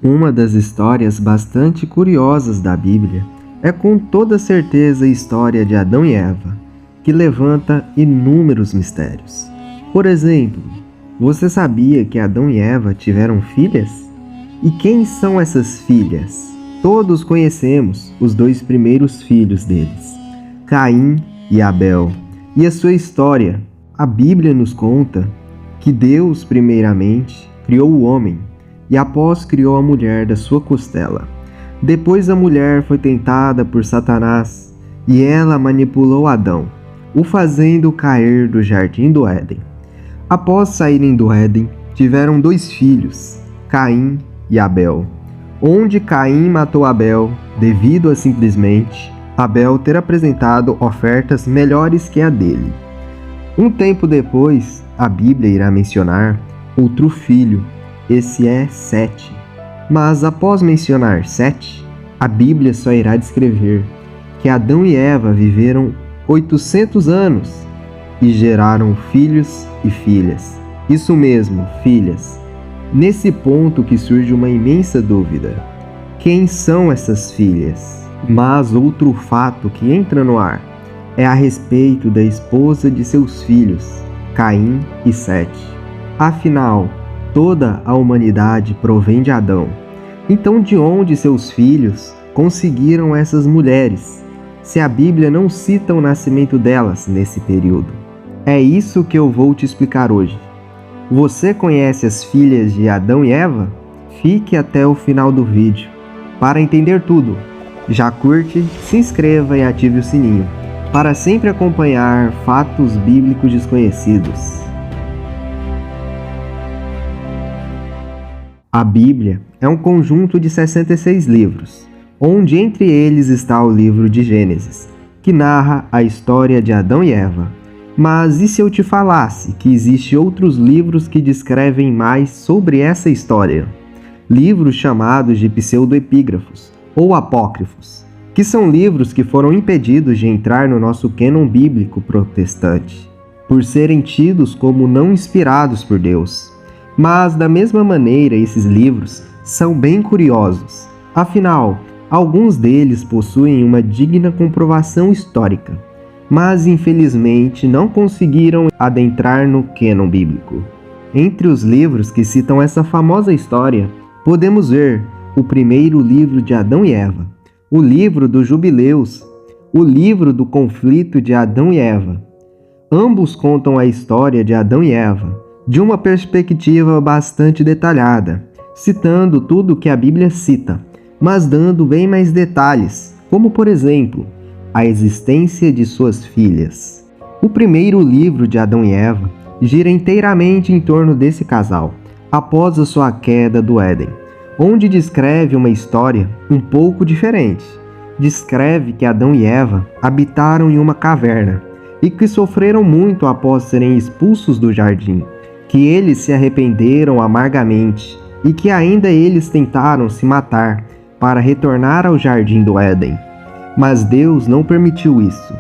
Uma das histórias bastante curiosas da Bíblia é com toda certeza a história de Adão e Eva, que levanta inúmeros mistérios. Por exemplo, você sabia que Adão e Eva tiveram filhas? E quem são essas filhas? Todos conhecemos os dois primeiros filhos deles, Caim e Abel. E a sua história? A Bíblia nos conta que Deus, primeiramente, criou o homem e após criou a mulher da sua costela. Depois a mulher foi tentada por Satanás e ela manipulou Adão, o fazendo cair do jardim do Éden. Após saírem do Éden, tiveram dois filhos, Caim e Abel, onde Caim matou Abel devido a simplesmente Abel ter apresentado ofertas melhores que a dele. Um tempo depois, a Bíblia irá mencionar outro filho, esse é Sete. Mas após mencionar Sete, a Bíblia só irá descrever que Adão e Eva viveram 800 anos e geraram filhos e filhas. Isso mesmo, filhas. Nesse ponto que surge uma imensa dúvida. Quem são essas filhas? Mas outro fato que entra no ar é a respeito da esposa de seus filhos, Caim e Sete. Afinal, toda a humanidade provém de Adão. Então, de onde seus filhos conseguiram essas mulheres, se a Bíblia não cita o nascimento delas nesse período? É isso que eu vou te explicar hoje. Você conhece as filhas de Adão e Eva? Fique até o final do vídeo para entender tudo. Já curte, se inscreva e ative o sininho para sempre acompanhar fatos bíblicos desconhecidos. A Bíblia é um conjunto de 66 livros, onde entre eles está o livro de Gênesis, que narra a história de Adão e Eva. Mas e se eu te falasse que existem outros livros que descrevem mais sobre essa história? Livros chamados de pseudoepígrafos, ou apócrifos, que são livros que foram impedidos de entrar no nosso cânon bíblico protestante, por serem tidos como não inspirados por Deus. Mas, da mesma maneira, esses livros são bem curiosos. Afinal, alguns deles possuem uma digna comprovação histórica, mas infelizmente não conseguiram adentrar no cânon bíblico. Entre os livros que citam essa famosa história, podemos ver o primeiro livro de Adão e Eva, o livro dos Jubileus, o livro do conflito de Adão e Eva. Ambos contam a história de Adão e Eva de uma perspectiva bastante detalhada, citando tudo que a Bíblia cita, mas dando bem mais detalhes, como por exemplo, a existência de suas filhas. O primeiro livro de Adão e Eva gira inteiramente em torno desse casal, após a sua queda do Éden, onde descreve uma história um pouco diferente. Descreve que Adão e Eva habitaram em uma caverna e que sofreram muito após serem expulsos do jardim, que eles se arrependeram amargamente e que ainda eles tentaram se matar para retornar ao jardim do Éden. Mas Deus não permitiu isso.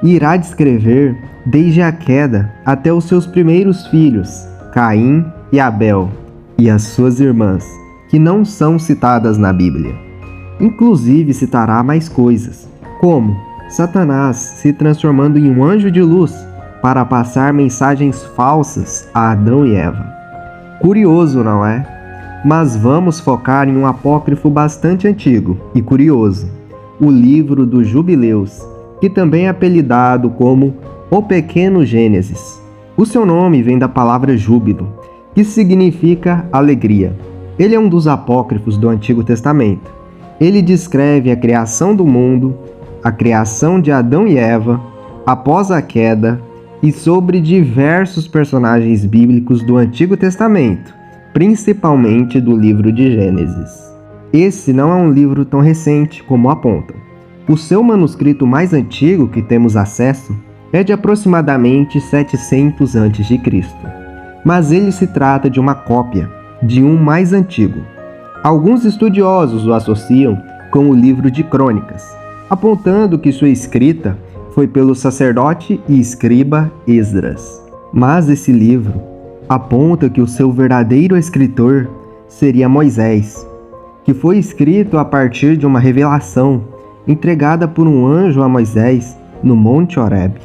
Irá descrever desde a queda até os seus primeiros filhos, Caim e Abel, e as suas irmãs, que não são citadas na Bíblia. Inclusive citará mais coisas, como Satanás se transformando em um anjo de luz para passar mensagens falsas a Adão e Eva. Curioso, não é? Mas vamos focar em um apócrifo bastante antigo e curioso, o livro dos Jubileus, que também é apelidado como o Pequeno Gênesis. O seu nome vem da palavra júbilo, que significa alegria. Ele é um dos apócrifos do Antigo Testamento. Ele descreve a criação do mundo, a criação de Adão e Eva, após a queda, e sobre diversos personagens bíblicos do Antigo Testamento, principalmente do livro de Gênesis. Esse não é um livro tão recente como apontam. O seu manuscrito mais antigo que temos acesso é de aproximadamente 700 a.C., mas ele se trata de uma cópia de um mais antigo. Alguns estudiosos o associam com o livro de Crônicas, apontando que sua escrita foi pelo sacerdote e escriba Esdras. Mas esse livro aponta que o seu verdadeiro escritor seria Moisés, que foi escrito a partir de uma revelação entregada por um anjo a Moisés no Monte Horebe.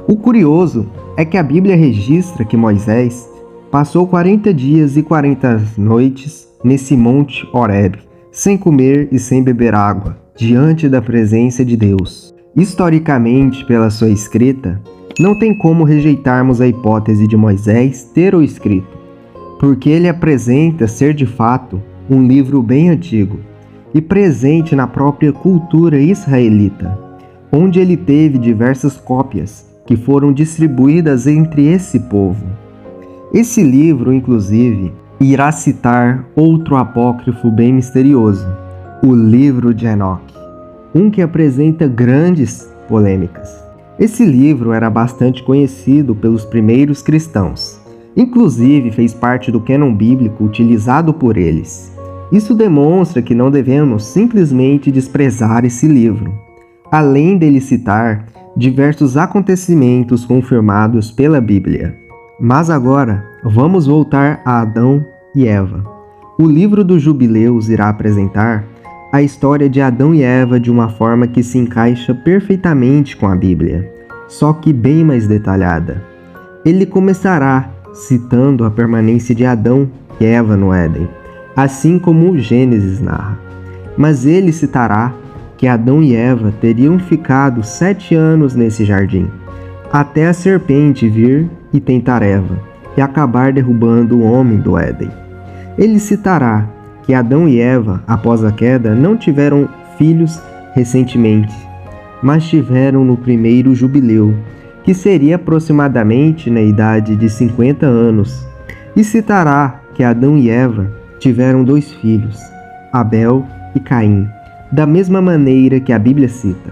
O curioso é que a Bíblia registra que Moisés passou 40 dias e 40 noites nesse Monte Horebe, sem comer e sem beber água, diante da presença de Deus. Historicamente, pela sua escrita, não tem como rejeitarmos a hipótese de Moisés ter o escrito, porque ele apresenta ser de fato um livro bem antigo e presente na própria cultura israelita, onde ele teve diversas cópias que foram distribuídas entre esse povo. Esse livro, inclusive, irá citar outro apócrifo bem misterioso, o livro de Enoque, um que apresenta grandes polêmicas. Esse livro era bastante conhecido pelos primeiros cristãos, inclusive fez parte do cânon bíblico utilizado por eles. Isso demonstra que não devemos simplesmente desprezar esse livro, além dele citar diversos acontecimentos confirmados pela Bíblia. Mas agora, vamos voltar a Adão e Eva. O livro dos Jubileus irá apresentar a história de Adão e Eva de uma forma que se encaixa perfeitamente com a Bíblia, só que bem mais detalhada. Ele começará citando a permanência de Adão e Eva no Éden, assim como o Gênesis narra. Mas ele citará que Adão e Eva teriam ficado 7 anos nesse jardim, até a serpente vir e tentar Eva, e acabar derrubando o homem do Éden. Ele citará que Adão e Eva, após a queda, não tiveram filhos recentemente, mas tiveram no primeiro jubileu, que seria aproximadamente na idade de 50 anos, e citará que Adão e Eva tiveram 2 filhos, Abel e Caim, da mesma maneira que a Bíblia cita,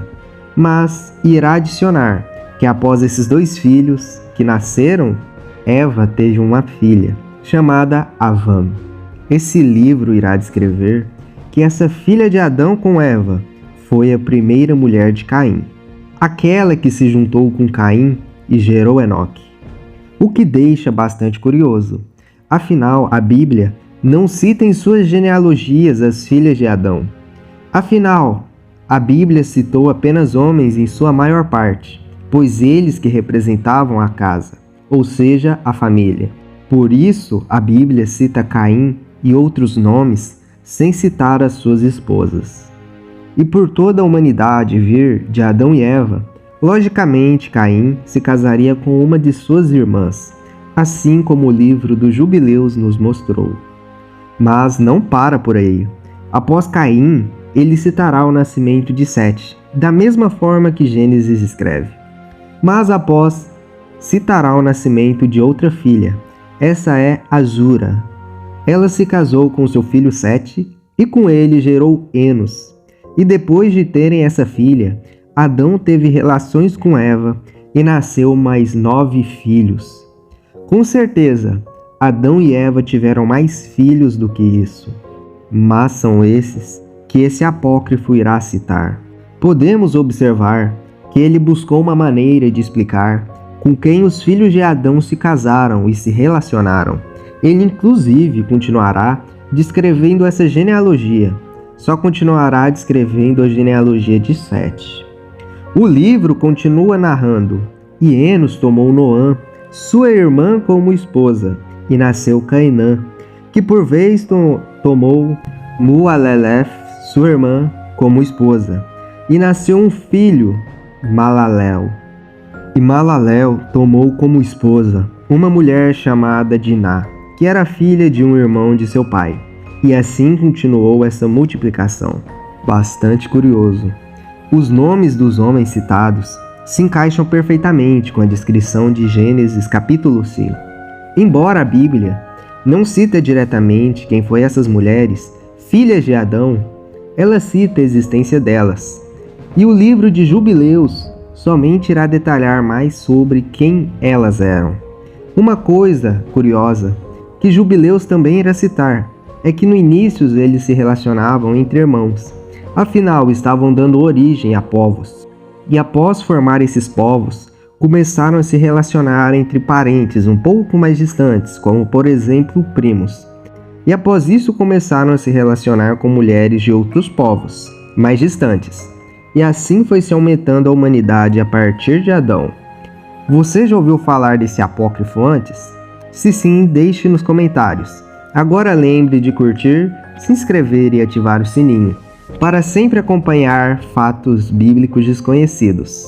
mas irá adicionar que após esses 2 filhos que nasceram, Eva teve uma filha, chamada Avã. Esse livro irá descrever que essa filha de Adão com Eva foi a primeira mulher de Caim, aquela que se juntou com Caim e gerou Enoque. O que deixa bastante curioso, afinal a Bíblia não cita em suas genealogias as filhas de Adão. Afinal, a Bíblia citou apenas homens em sua maior parte, pois eles que representavam a casa, ou seja, a família. Por isso, a Bíblia cita Caim e outros nomes sem citar as suas esposas. E por toda a humanidade vir de Adão e Eva, logicamente Caim se casaria com uma de suas irmãs, assim como o livro dos Jubileus nos mostrou. Mas não para por aí. Após Caim, ele citará o nascimento de Sete, da mesma forma que Gênesis escreve. Mas após, citará o nascimento de outra filha. Essa é Azura. Ela se casou com seu filho Sete e com ele gerou Enos. E depois de terem essa filha, Adão teve relações com Eva e nasceu mais 9 filhos. Com certeza, Adão e Eva tiveram mais filhos do que isso, mas são esses que esse apócrifo irá citar. Podemos observar que ele buscou uma maneira de explicar com quem os filhos de Adão se casaram e se relacionaram. Ele inclusive continuará descrevendo essa genealogia, só continuará descrevendo a genealogia de Sete. O livro continua narrando: e Enos tomou Noã, sua irmã, como esposa, e nasceu Cainã, que por vez tomou Mualelef, sua irmã, como esposa, e nasceu um filho, Malalel. E Malalel tomou como esposa uma mulher chamada Diná, que era filha de um irmão de seu pai. E assim continuou essa multiplicação. Bastante curioso. Os nomes dos homens citados se encaixam perfeitamente com a descrição de Gênesis capítulo 5. Embora a Bíblia não cita diretamente quem foi essas mulheres, filhas de Adão, ela cita a existência delas. E o livro de Jubileus somente irá detalhar mais sobre quem elas eram. Uma coisa curiosa que Jubileus também irá citar é que no início eles se relacionavam entre irmãos, afinal estavam dando origem a povos. E após formar esses povos, começaram a se relacionar entre parentes um pouco mais distantes, como por exemplo primos. e após isso começaram a se relacionar com mulheres de outros povos, mais distantes, e assim foi se aumentando a humanidade a partir de Adão. Você já ouviu falar desse apócrifo antes? Se sim, deixe nos comentários. Agora lembre de curtir, se inscrever e ativar o sininho, para sempre acompanhar fatos bíblicos desconhecidos.